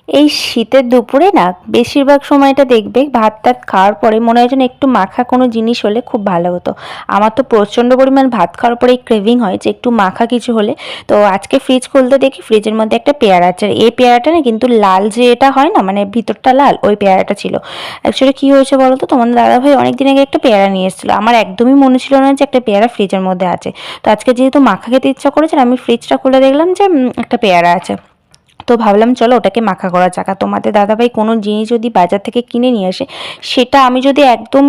এই শীতের দুপুরে না বেশিরভাগ সময়টা দেখবে ভাত টাত খাওয়ার পরে মনে হয় যেন একটু মাখা কোনো জিনিস হলে খুব ভালো হতো। আমার তো প্রচণ্ড পরিমাণ ভাত খাওয়ার পরে ক্রেভিং হয় যে একটু মাখা কিছু হলে। তো আজকে ফ্রিজ খুলতে দেখি ফ্রিজের মধ্যে একটা পেয়ারা আছে। এই পেয়ারাটা না কিন্তু লাল যে এটা হয় না, মানে ভিতরটা লাল, ওই পেয়ারাটা ছিল। অ্যাকচুয়ালি কী হয়েছে বলো তো, তোমাদের দাদাভাই অনেক দিন আগে একটা পেয়ারা নিয়ে এসেছিলো, আমার একদমই মনে ছিল না যে একটা পেয়ারা ফ্রিজের মধ্যে আছে। তো আজকে যেহেতু মাখা খেতে ইচ্ছা করেছে, আমি ফ্রিজটা খুলে দেখলাম যে একটা পেয়ারা আছে। তো ভাবলাম চলো ওটাকে মাখা করা যাক। আর তোমাদের দাদাভাই কোনো জিনিস যদি বাজার থেকে কিনে নিয়ে আসে, সেটা আমি যদি একদম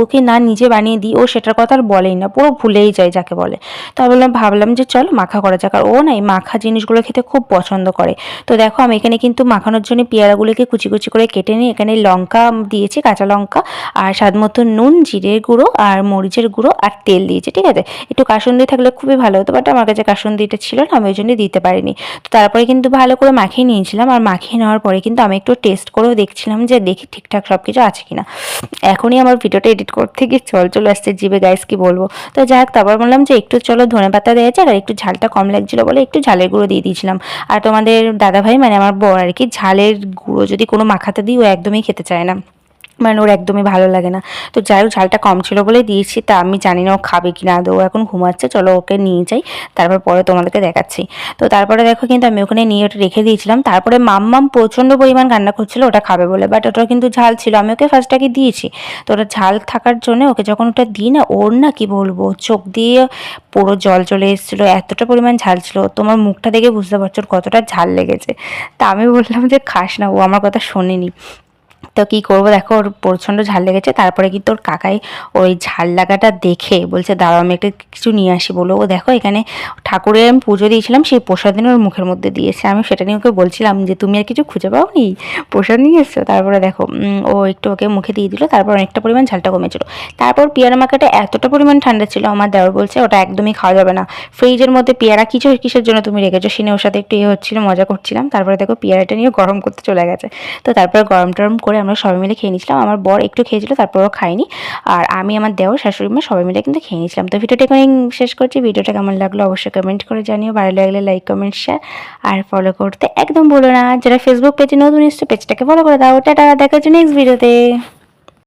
ওকে না নিজে বানিয়ে দিই, ও সেটার কথা আর বলেই না, পুরো ভুলেই যায় যাকে বলে। তো ভাবলাম যে চলো মাখা করা যাক। আর ও না এই মাখা জিনিসগুলো খেতে খুব পছন্দ করে। তো দেখো আমি এখানে কিন্তু মাখানোর জন্য পেয়ারাগুলোকে কুচি কুচি করে কেটে নিই। এখানে লঙ্কা দিয়েছি, কাঁচা লঙ্কা, আর স্বাদ মতো নুন, জিরের গুঁড়ো আর মরিচের গুঁড়ো আর তেল দিয়েছি, ঠিক আছে। একটু কাসুন্দি থাকলে খুবই ভালো হতো, বাট আমার কাছে কাসুন্দিটা ছিল না, আমি ওই জন্য দিতে পারিনি। তো তারপরে কিন্তু ভালো করে মাখিয়ে নিয়েছিলাম। আর মাখিয়ে নেওয়ার পরে কিন্তু আমি একটু টেস্ট করেও দেখছিলাম যে দেখি ঠিকঠাক সব কিছু আছে কিনা। এখনই আমার ভিডিওটা এডিট করতে গিয়ে চলে আসছে জিভে, গাইস কি বলবো। তো যাই হোক, তারপর বললাম যে একটু চলো ধনে পাতা দেওয়া যাক, আর একটু ঝালটা কম লাগছিলো বলে একটু ঝালের গুঁড়ো দিয়ে দিয়েছিলাম। আর তোমাদের দাদাভাই মানে আমার বর আর কি, ঝালের গুঁড়ো যদি কোনো মাখাতে দিই ও একদমই খেতে চায় না, মানে ওর একদমই ভালো লাগে না। তো যাই হোক, ঝালটা কম ছিল বলে দিয়েছি। তা আমি জানি না ও খাবে কি না আদৌ, ও এখন ঘুমাচ্ছে, চলো ওকে নিয়ে যাই, তারপর পরে তোমাদেরকে দেখাচ্ছি। তো তারপরে দেখো কিন্তু আমি ওখানে নিয়ে ওটা রেখে দিয়েছিলাম। তারপরে মাম্মাম প্রচণ্ড পরিমাণ কান্না করছিল ওটা খাবে বলে, বাট ওটা কিন্তু ঝাল ছিল, আমি ওকে ফার্স্টটাকে দিয়েছি। তো ওটা ঝাল থাকার জন্য ওকে যখন ওটা দিই না, ওর না কি বলবো, চোখ দিয়ে পুরো জল চলে এসেছিলো, এতটা পরিমাণ ঝাল ছিল। তোমার মুখটা দেখে বুঝতে পারছো ওর কতটা ঝাল লেগেছে। তা আমি বললাম যে খাস না, ও আমার কথা শোনেনি। তো কী করবো, দেখো ওর প্রচণ্ড ঝাল লেগেছে। তারপরে কিন্তু ওর কাকাই ওই ঝাল লাগাটা দেখে বলছে দাঁড়াও আমি একটা কিছু নিয়ে আসি বলো। ও দেখো এখানে ঠাকুরের আমি পুজো দিয়েছিলাম, সেই প্রসাদ দিন ওর মুখের মধ্যে দিয়েছে। আমি সেটা নিয়ে ওকে বলছিলাম যে তুমি আর কিছু খুঁজে পাওনি, প্রসাদ নিয়ে এসছো। তারপরে দেখো ও একটু ওকে মুখে দিয়ে দিল, তারপর অনেকটা পরিমাণ ঝালটা কমেছিল। তারপর পেয়ারা মাখাটা এতটা পরিমাণ ঠান্ডা ছিল, আমার দেওর বলছে ওটা একদমই খাওয়া যাবে না, ফ্রিজের মধ্যে পেয়ারা কিসের জন্য তুমি রেখেছো। সিনে ওর সাথে একটু হচ্ছিল, মজা করছিলাম। তারপরে দেখো পেয়ারাটা নিয়ে গরম করতে চলে গেছে। তো তারপরে গরম টরম করে আমরা সবাই মিলে খেয়ে নিয়েছিলাম। আমার বর একটু খেয়েছিল, তারপরও খাইনি। আর আমি, আমার দেওর, শাশুড়ি মা সবাই মিলে কিন্তু খেয়ে নিয়েছিলাম। তো ভিডিওটা এখানে শেষ করছি। ভিডিওটা কেমন লাগলো অবশ্যই কমেন্ট করে জানিও, ভালো লাগলে লাইক কমেন্ট শেয়ার আর ফলো করতে একদম ভুলো না। যারা ফেসবুক পেজে নতুন এসছে পেজটাকে ফলো করে দাও। টাটা, দেখা হচ্ছে নেক্সট ভিডিওতে।